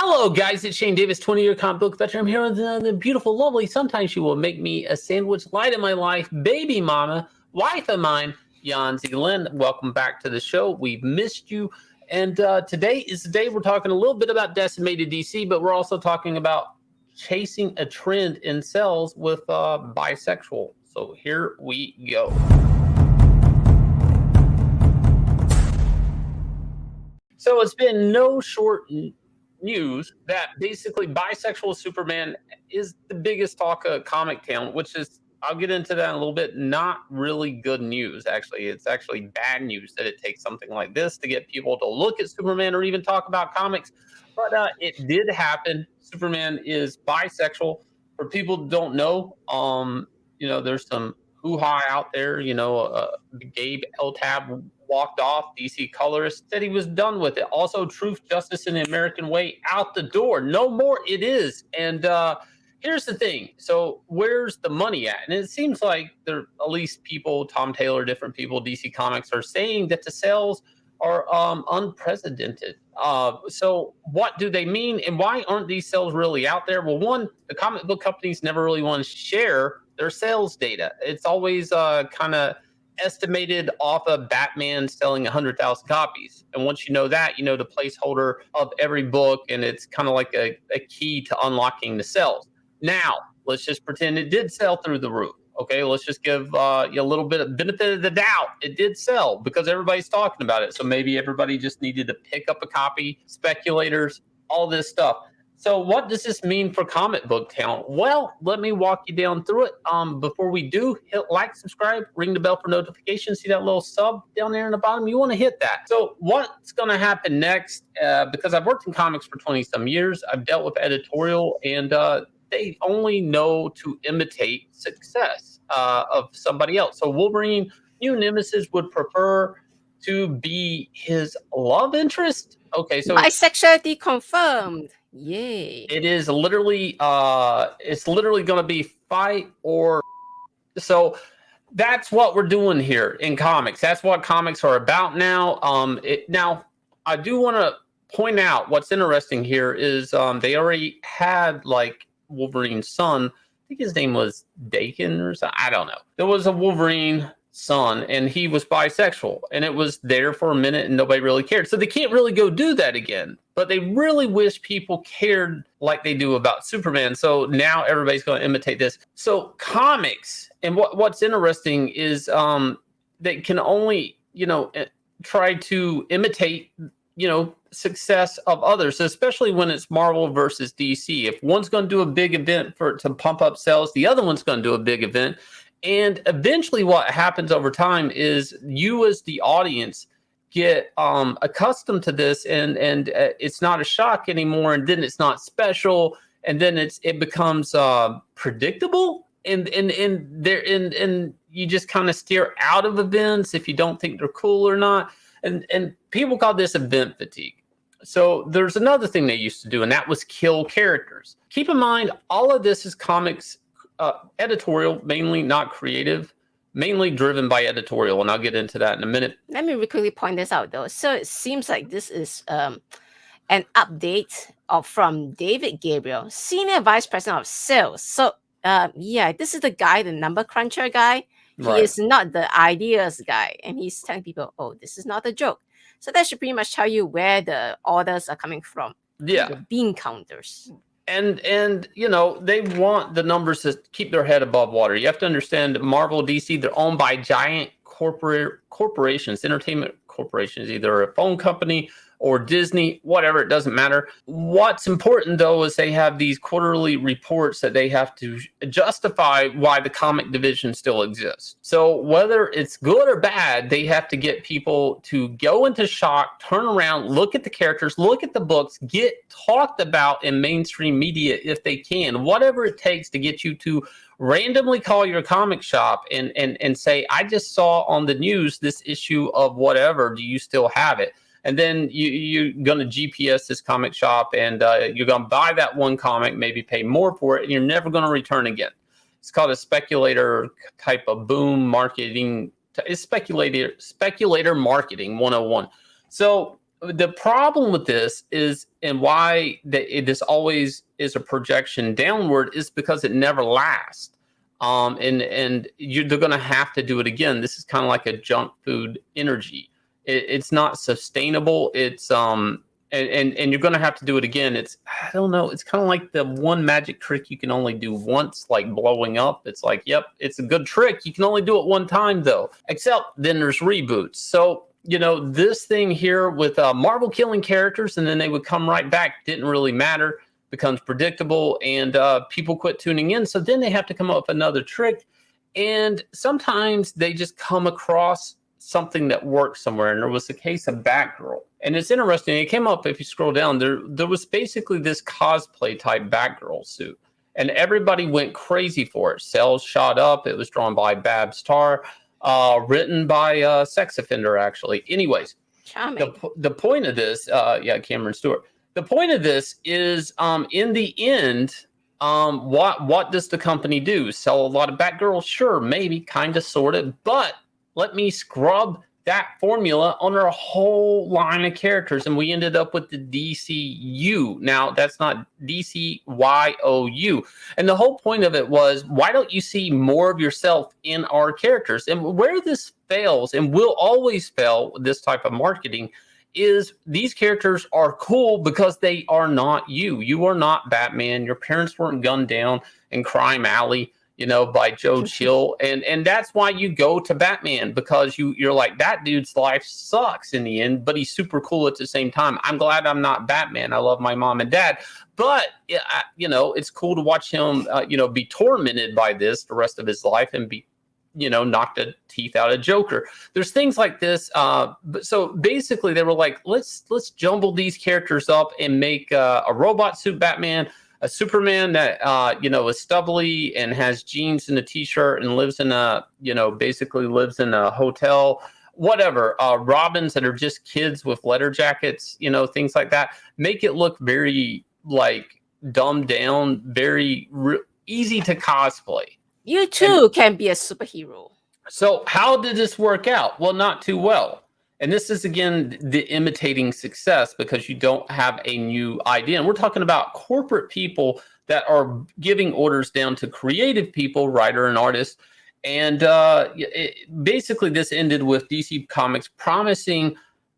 Hello, guys. It's Shane Davis, 20-year comic book veteran. I'm here with the beautiful, lovely, sometimes she will make me a sandwich, light of my life, baby mama, wife of mine, Yanzi Lynn. Welcome back to the show. We've missed you. And today is the day we're talking a little bit about decimated DC, but we're also talking about chasing a trend in sales with bisexual. So here we go. So it's been no short news that basically bisexual Superman is the biggest talk of Comic Town, which is, I'll get into that in a little bit, not really good news, actually. It's actually bad news that it takes something like this to get people to look at Superman or even talk about comics. But it did happen. Superman is bisexual. For people who don't know, there's some hoo-ha out there. Gabe L-Tab walked off. DC colorist said he was done with it. Also, Truth, Justice, and the American Way out the door. No more it is. And here's the thing. So where's the money at? And it seems like there, at least people, Tom Taylor, different people, DC Comics are saying that the sales are unprecedented. So what do they mean? And why aren't these sales really out there? Well, one, the comic book companies never really want to share their sales data. It's always kind of estimated off of Batman selling 100,000 copies. And once you know that, you know the placeholder of every book, and it's kind of like a key to unlocking the sales. Now, let's just pretend it did sell through the roof. Okay, let's just give you a little bit of benefit of the doubt. It did sell because everybody's talking about it. So maybe everybody just needed to pick up a copy, speculators, all this stuff. So what does this mean for Comic Book Town? Well, let me walk you down through it. Before we do, hit like, subscribe, ring the bell for notifications. See that little sub down there in the bottom? You want to hit that. So what's going to happen next? Because I've worked in comics for 20-some years. I've dealt with editorial, and they only know to imitate success of somebody else. So Wolverine, new nemesis, would prefer to be his love interest. Okay, so bisexuality confirmed. Yay. It is literally going to be fight or. So that's what we're doing here in comics. That's what comics are about now. Now I do want to point out what's interesting here is they already had like Wolverine's son. I think his name was Dakin or something. I don't know. There was a Wolverine son, and he was bisexual, and it was there for a minute, and nobody really cared. So they can't really go do that again. But they really wish people cared like they do about Superman. So now everybody's going to imitate this. So comics, and what's interesting is they can only try to imitate success of others, especially when it's Marvel versus DC. If one's going to do a big event to pump up sales, the other one's going to do a big event. And eventually what happens over time is you as the audience get accustomed to this, and it's not a shock anymore, and then it's not special, and then it becomes predictable, and you just kind of steer out of events if you don't think they're cool or not. And people call this event fatigue. So there's another thing they used to do, and that was kill characters. Keep in mind, all of this is comics editorial, mainly, not creative, mainly driven by editorial. And I'll get into that in a minute. Let me quickly point this out, though. So it seems like this is an update from David Gabriel, Senior Vice President of Sales. So, this is the guy, the number cruncher guy. He is not the ideas guy. And he's telling people, oh, this is not a joke. So that should pretty much tell you where the orders are coming from. Yeah. The bean counters. And they want the numbers to keep their head above water. You have to understand, Marvel, DC, they're owned by giant corporations, entertainment corporations, either a phone company or Disney, whatever, it doesn't matter. What's important, though, is they have these quarterly reports that they have to justify why the comic division still exists. So whether it's good or bad, they have to get people to go into shock, turn around, look at the characters, look at the books, get talked about in mainstream media if they can, whatever it takes to get you to randomly call your comic shop and say, I just saw on the news this issue of whatever, do you still have it? And then you're going to GPS this comic shop, and you're going to buy that one comic, maybe pay more for it, and you're never going to return again. It's called a speculator type of boom marketing. It's speculator marketing 101. So the problem with this is, and why this always is a projection downward, is because it never lasts. They're going to have to do it again. This is kind of like a junk food energy. It's not sustainable. It's and you're going to have to do it again. I don't know. It's kind of like the one magic trick you can only do once, like blowing up. It's like, yep, it's a good trick. You can only do it one time though. Except then there's reboots. So this thing here with Marvel killing characters and then they would come right back didn't really matter. Becomes predictable, and people quit tuning in. So then they have to come up with another trick, and sometimes they just come across something that works somewhere. And there was the case of Batgirl, and it's interesting. It came up, if you scroll down, there was basically this cosplay type Batgirl suit, and everybody went crazy for it. Sales shot up. It was drawn by Babs Tarr, written by Sex Offender, actually. Anyways, the point of this, Cameron Stewart. The point of this is, in the end, what does the company do? Sell a lot of Batgirls? Sure, maybe, kind of, sort of. But let me scrub that formula on our whole line of characters, and we ended up with the DCU. Now, that's not DCYOU. And the whole point of it was, why don't you see more of yourself in our characters? And where this fails, and will always fail, this type of marketing, is these characters are cool because they are not you. You are not Batman. Your parents weren't gunned down in Crime Alley, by Joe Chill. And that's why you go to Batman, because you're like, that dude's life sucks in the end, but he's super cool at the same time. I'm glad I'm not Batman. I love my mom and dad. But, it's cool to watch him, be tormented by this the rest of his life and be knock the teeth out of Joker. There's things like this. So basically they were like, let's jumble these characters up and make a robot suit Batman, a Superman that, is stubbly and has jeans and a t-shirt and lives in basically lives in a hotel, whatever. Robins that are just kids with leather jackets, things like that. Make it look very like dumbed down, very easy to cosplay. You too can be a superhero. So how did this work out? Well, not too well. And this is, again, the imitating success, because you don't have a new idea. And we're talking about corporate people that are giving orders down to creative people, writer and artist. And basically this ended with DC Comics promising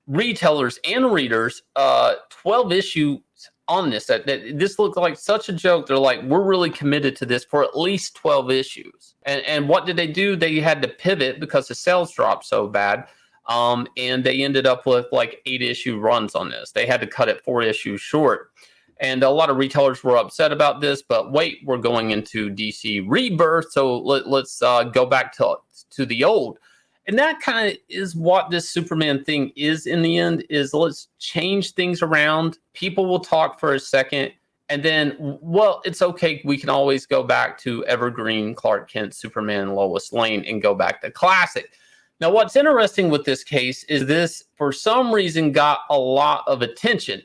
retailers and readers 12 issues on this. That this looked like such a joke. They're like, we're really committed to this for at least 12 issues. And what did they do? They had to pivot because the sales dropped so bad. And they ended up with like 8-issue runs on this. They had to cut it 4 issues short. And a lot of retailers were upset about this, but wait, we're going into DC Rebirth. So let's go back to the old. And that kind of is what this Superman thing is in the end, is let's change things around. People will talk for a second. And then, well, it's okay. We can always go back to evergreen Clark Kent, Superman, Lois Lane, and go back to classic. Now, what's interesting with this case is this, for some reason, got a lot of attention.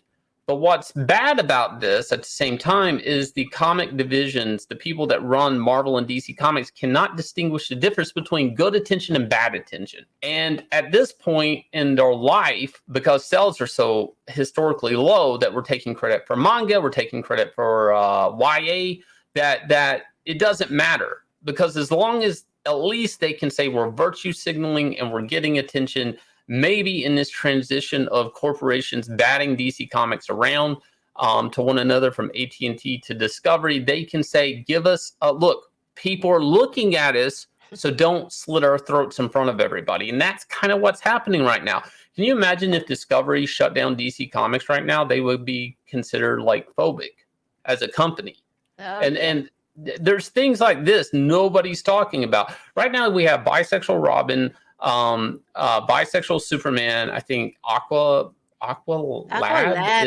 But what's bad about this at the same time is the comic divisions, the people that run Marvel and DC Comics, cannot distinguish the difference between good attention and bad attention. And at this point in their life, because sales are so historically low, that we're taking credit for manga, we're taking credit for YA, that it doesn't matter. Because as long as at least they can say we're virtue signaling and we're getting attention, maybe in this transition of corporations batting DC Comics around to one another, from AT&T to Discovery, they can say, give us a look. People are looking at us, so don't slit our throats in front of everybody. And that's kind of what's happening right now. Can you imagine if Discovery shut down DC Comics right now? They would be considered like phobic as a company. And there's things like this nobody's talking about. Right now we have bisexual Robin, bisexual Superman. I think Aqualad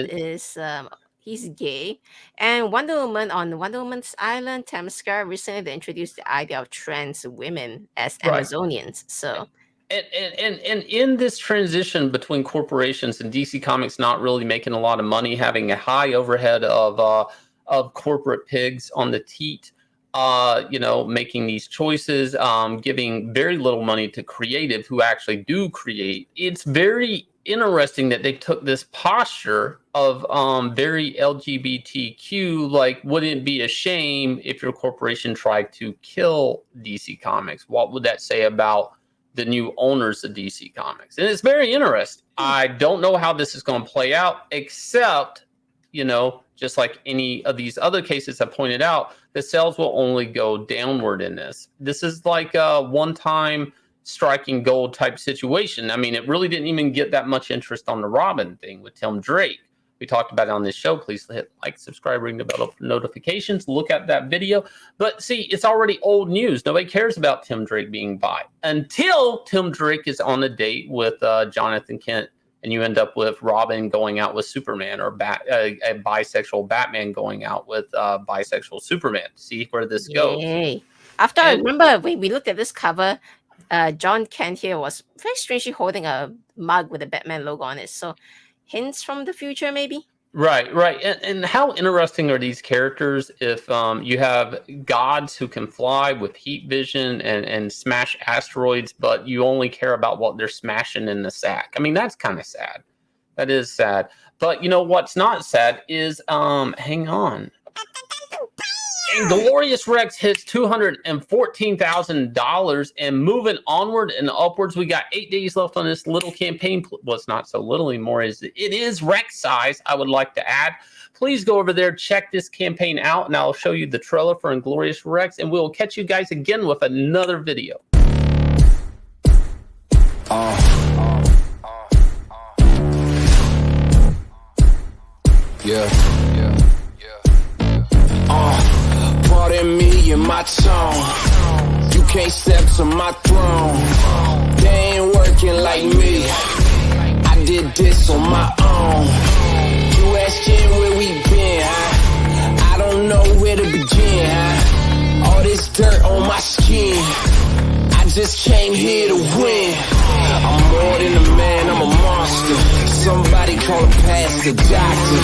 is he's gay, and Wonder Woman on Wonder Woman's island, Themyscira, recently they introduced the idea of trans women as Amazonians. So, and in this transition between corporations and DC Comics not really making a lot of money, having a high overhead of corporate pigs on the teat, making these choices, giving very little money to creative who actually do create. It's very interesting that they took this posture of very LGBTQ. Like, wouldn't it be a shame if your corporation tried to kill DC Comics? What would that say about the new owners of DC Comics? And it's very interesting. I don't know how this is going to play out, except, you know, just like any of these other cases I pointed out, the sales will only go downward in this. This is like a one-time striking gold type situation. I mean, it really didn't even get that much interest on the Robin thing with Tim Drake. We talked about it on this show. Please hit like, subscribe, ring the bell for notifications. Look at that video. But see, it's already old news. Nobody cares about Tim Drake being bi until Tim Drake is on a date with Jonathan Kent, and you end up with Robin going out with Superman, or a bisexual Batman going out with bisexual Superman. See where this goes. Yay. After I remember when we looked at this cover, John Kent here was very strangely holding a mug with a Batman logo on it. So hints from the future, maybe? Right. And how interesting are these characters if you have gods who can fly with heat vision and smash asteroids, but you only care about what they're smashing in the sack? I mean, that's kind of sad. That is sad. But you know what's not sad is, hang on. Inglorious Rex hits $214,000, and moving onward and upwards, we got 8 days left on this little campaign. Well, it's not so little anymore. It is Rex size, I would like to add. Please go over there, check this campaign out, and I'll show you the trailer for Inglorious Rex, and we'll catch you guys again with another video. Pardon me and my tone. You can't step to my throne. They ain't working like me. I did this on my own. You asking where we been, huh? I don't know where to begin, huh? All this dirt on my skin. I just came here to win. I'm more than a man, I'm a monster. Somebody call a pastor, doctor.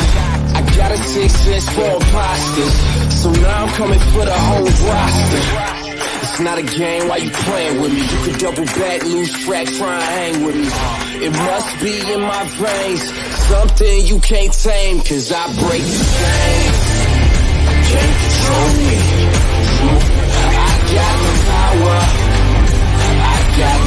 I got a 6 cents for imposters, so now I'm coming for the whole roster. It's not a game, why you playing with me? You could double back, lose track, try and hang with me. It must be in my veins, something you can't tame, cause I break the game. Can't control me. I got the power. I got